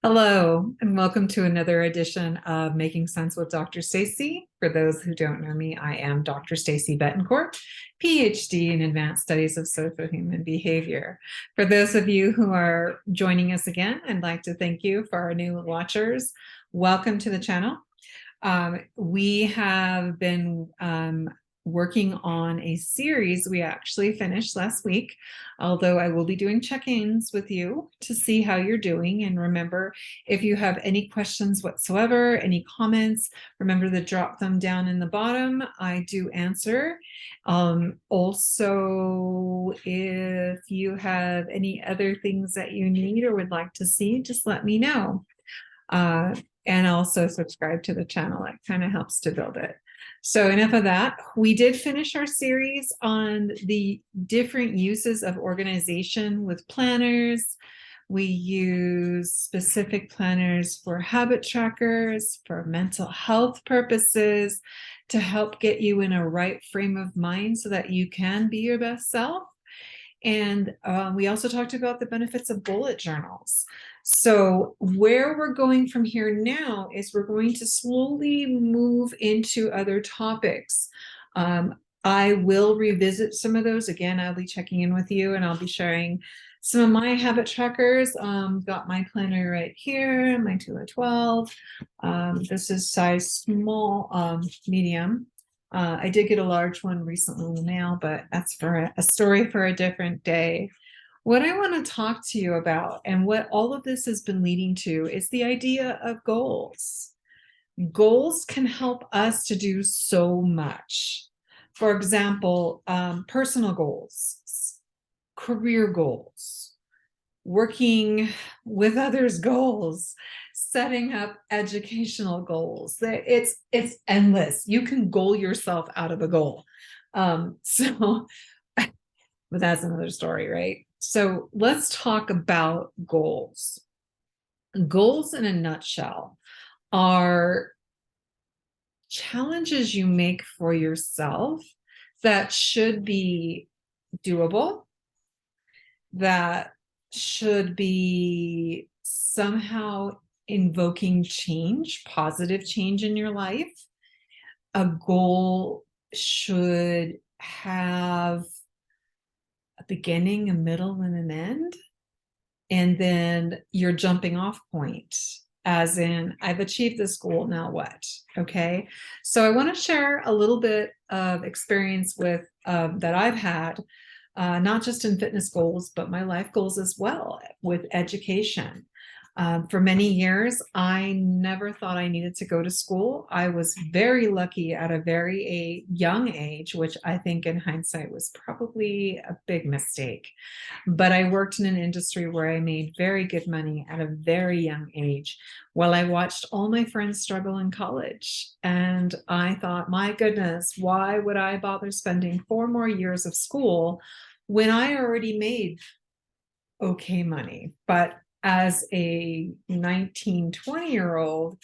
Hello, and welcome to another edition of Making Sense with Dr. Stacie. For those who don't know me, I am Dr. Stacie Betancourt, PhD in Advanced Studies of Social Human Behavior. For those of you who are joining us again, I'd like to thank you. For our new watchers, welcome to the channel. We have been working on a series we actually finished last week, although I will be doing check-ins with you to see how you're doing. And remember, if you have any questions whatsoever, any comments, remember to drop them down in the bottom. I do answer. Also, if you have any other things that you need or would like to see, just let me know. And also subscribe to the channel. It kind of helps to build it. So enough of that. We did finish our series on the different uses of organization with planners. We use specific planners for habit trackers, for mental health purposes, to help get you in a right frame of mind so that you can be your best self. And we also talked about the benefits of bullet journals. So where we're going from here now is we're going to slowly move into other topics. I will revisit some of those. Again, I'll be checking in with you and I'll be sharing some of my habit trackers. Got my planner right here, my 2 by 12. This is size small, medium. I did get a large one recently in the mail, but that's for a story for a different day. What I want to talk to you about, and what all of this has been leading to, is the idea of goals. Goals can help us to do so much. For example, personal goals, career goals, working with others' goals, setting up educational goals. It's endless. You can goal yourself out of a goal. But that's another story, right? So let's talk about goals. Goals in a nutshell are challenges you make for yourself that should be doable, that should be somehow invoking change, positive change in your life. A goal should have a beginning, a middle, and an end. And then your jumping off point, as in, I've achieved this goal, now what? Okay. So I want to share a little bit of experience with that I've had, not just in fitness goals, but my life goals as well with education. For many years, I never thought I needed to go to school. I was very lucky at a very young age, which I think in hindsight was probably a big mistake. But I worked in an industry where I made very good money at a very young age while I watched all my friends struggle in college. And I thought, my goodness, why would I bother spending 4 more years of school when I already made okay money? But as a 19, 20-year-old,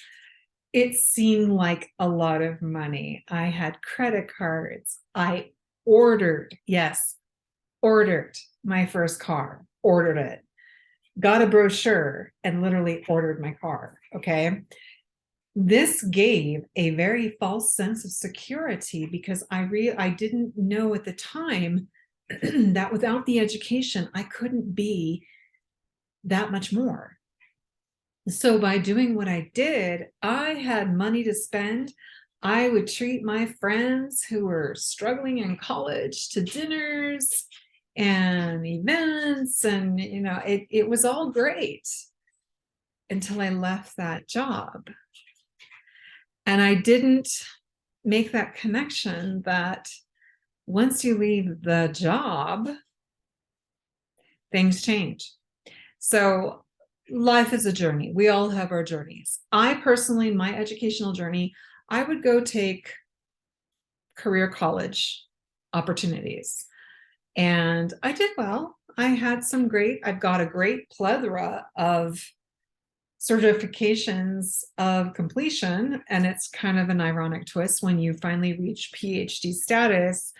it seemed like a lot of money. I had credit cards. I ordered my first car, ordered it, got a brochure, and literally ordered my car. Okay. This gave a very false sense of security because I didn't know at the time that without the education, I couldn't be that much more. So by doing what I did, I had money to spend. I would treat my friends who were struggling in college to dinners and events, and it was all great until I left that job. And I didn't make that connection that once you leave the job, things change. So life is a journey. We all have our journeys. I personally, my educational journey, I would go take career college opportunities. And I did well. I've got a great plethora of certifications of completion. And it's kind of an ironic twist when you finally reach PhD status,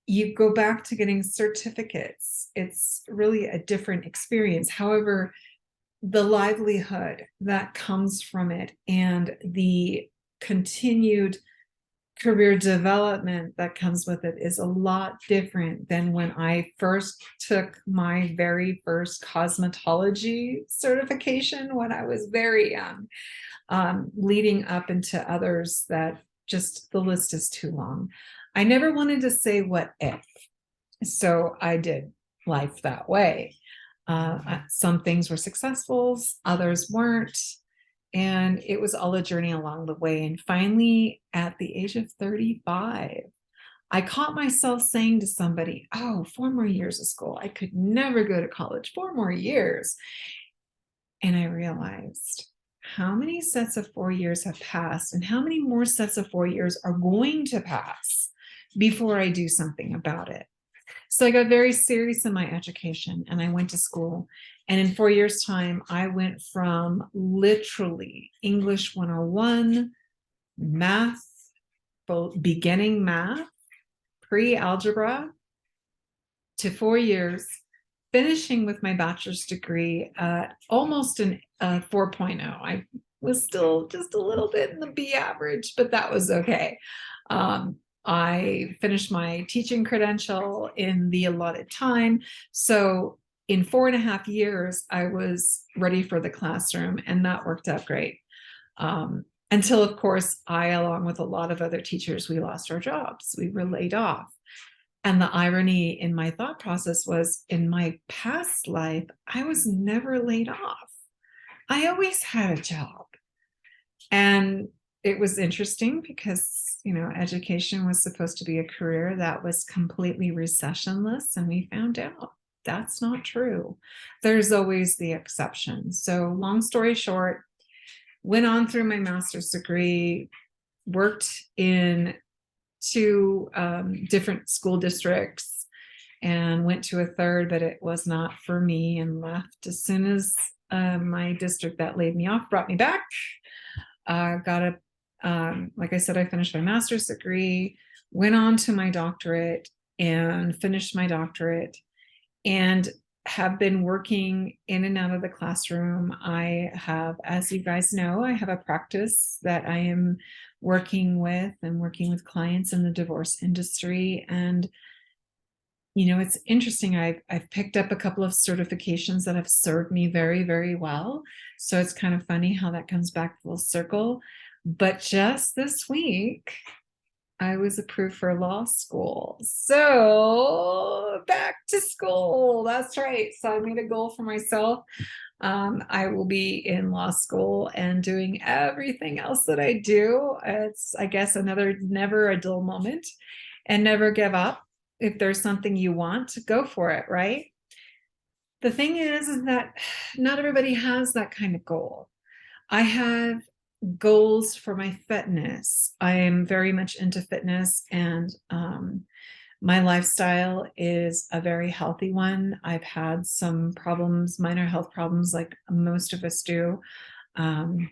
you go back to getting certificates. It's really a different experience. However, the livelihood that comes from it and the continued career development that comes with it is a lot different than when I first took my very first cosmetology certification when I was very young, leading up into others that just the list is too long. I never wanted to say what if, so I did life that way. Some things were successful, others weren't. And it was all a journey along the way. And finally, at the age of 35, I caught myself saying to somebody, oh, 4 more years of school. I could never go to college, 4 more years. And I realized how many sets of 4 years have passed and how many more sets of 4 years are going to pass before I do something about it. So I got very serious in my education and I went to school. And in 4 years' time, I went from literally English 101, math, beginning math, pre-algebra, to 4 years, finishing with my bachelor's degree at almost an 4.0. I was still just a little bit in the B average, but that was okay. I finished my teaching credential in the allotted time. So in 4.5 years, I was ready for the classroom, and that worked out great. Until, of course, I, along with a lot of other teachers, we lost our jobs. We were laid off. And the irony in my thought process was, in my past life, I was never laid off. I always had a job. And it was interesting because, education was supposed to be a career that was completely recessionless. And we found out that's not true. There's always the exception. So long story short, went on through my master's degree, worked in 2 different school districts, and went to a third, but it was not for me, and left as soon as my district that laid me off brought me back. Like I said, I finished my master's degree, went on to my doctorate and finished my doctorate, and have been working in and out of the classroom. I have, as you guys know, I have a practice that I am working with clients in the divorce industry. And it's interesting. I've picked up a couple of certifications that have served me very, very well. So it's kind of funny how that comes back full circle. But just this week, I was approved for law school. So back to school. That's right. So I made a goal for myself. I will be in law school and doing everything else that I do. It's, I guess, never a dull moment, and never give up. If there's something you want, go for it, right? The thing is that not everybody has that kind of goal. I have goals for my fitness. I am very much into fitness, and my lifestyle is a very healthy one. I've had some problems, minor health problems, like most of us do. And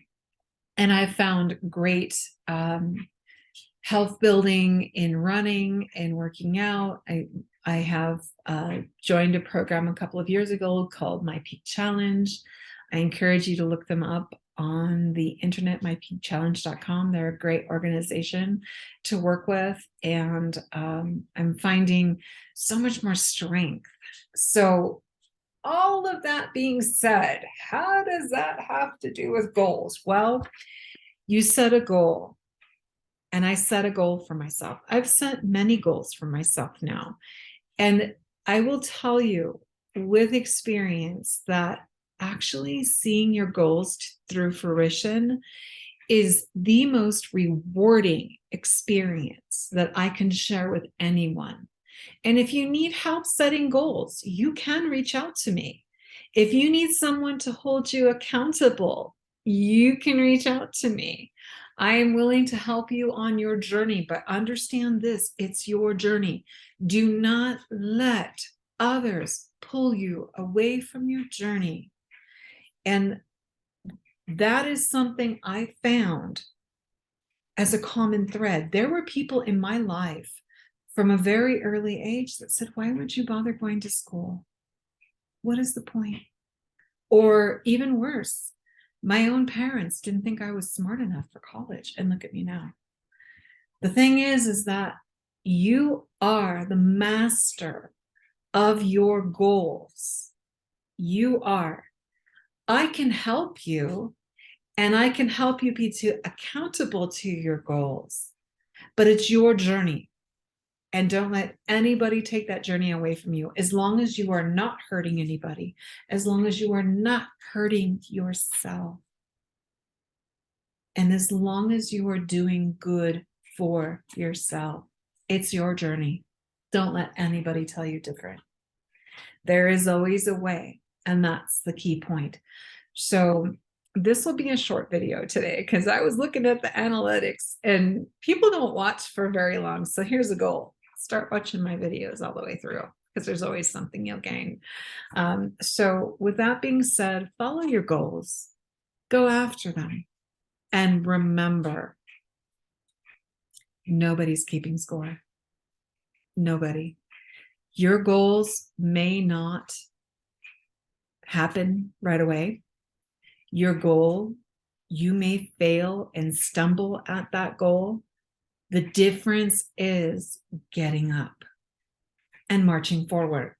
I've found great health building in running and working out. I have joined a program a couple of years ago called My Peak Challenge. I encourage you to look them up on the internet, mypeakchallenge.com. They're a great organization to work with, and I'm finding so much more strength. So all of that being said, how does that have to do with goals? Well, you set a goal, and I set a goal for myself. I've set many goals for myself now, and I will tell you with experience that actually seeing your goals through fruition is the most rewarding experience that I can share with anyone. And if you need help setting goals, you can reach out to me. If you need someone to hold you accountable, you can reach out to me. I am willing to help you on your journey, but understand this, it's your journey. Do not let others pull you away from your journey. And that is something I found as a common thread. There were people in my life from a very early age that said, why would you bother going to school? What is the point? Or even worse, my own parents didn't think I was smart enough for college, and look at me now. The thing is that you are the master of your goals. You are. I can help you, and I can help you be accountable to your goals, but it's your journey. And don't let anybody take that journey away from you. As long as you are not hurting anybody, as long as you are not hurting yourself, and as long as you are doing good for yourself, it's your journey. Don't let anybody tell you different. There is always a way, and that's the key point. So this will be a short video today because I was looking at the analytics, and people don't watch for very long. So here's a goal. Start watching my videos all the way through, because there's always something you'll gain. So with that being said, follow your goals, go after them, and remember, nobody's keeping score. Nobody. Your goals may not happen right away. Your goal, you may fail and stumble at that goal. The difference is getting up and marching forward,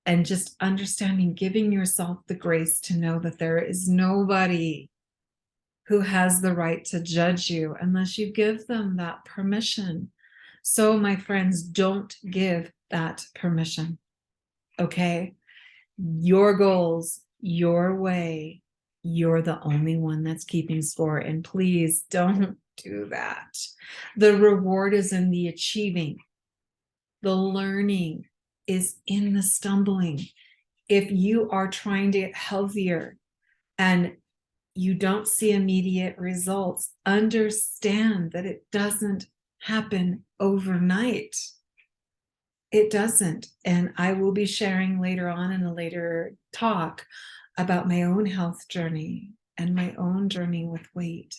and just understanding, giving yourself the grace to know that there is nobody who has the right to judge you unless you give them that permission. So, my friends, don't give that permission. Okay? Your goals, your way, you're the only one that's keeping score. And please don't do that. The reward is in the achieving. The learning is in the stumbling. If you are trying to get healthier and you don't see immediate results, understand that it doesn't happen overnight. It doesn't. And I will be sharing later on in a later talk about my own health journey and my own journey with weight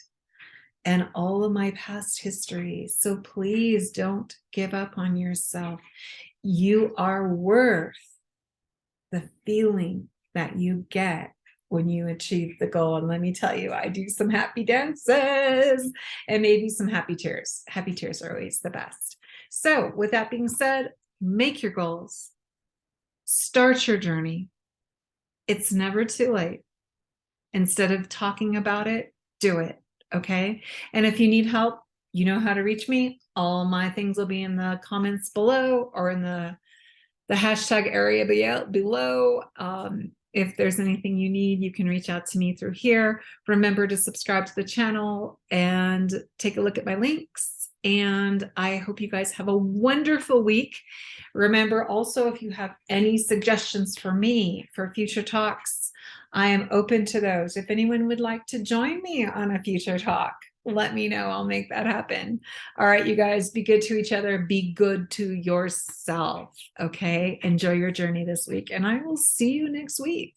and all of my past history. So please don't give up on yourself. You are worth the feeling that you get when you achieve the goal. And let me tell you, I do some happy dances and maybe some happy tears. Happy tears are always the best. So with that being said, make your goals, start your journey. It's never too late. Instead of talking about it, do it. Okay. And if you need help, you know how to reach me. All my things will be in the comments below, or in the hashtag area below. If there's anything you need, you can reach out to me through here. Remember to subscribe to the channel and take a look at my links. And I hope you guys have a wonderful week. Remember also, if you have any suggestions for me for future talks, I am open to those. If anyone would like to join me on a future talk, let me know. I'll make that happen. All right, you guys, be good to each other. Be good to yourself. Okay. Enjoy your journey this week, and I will see you next week.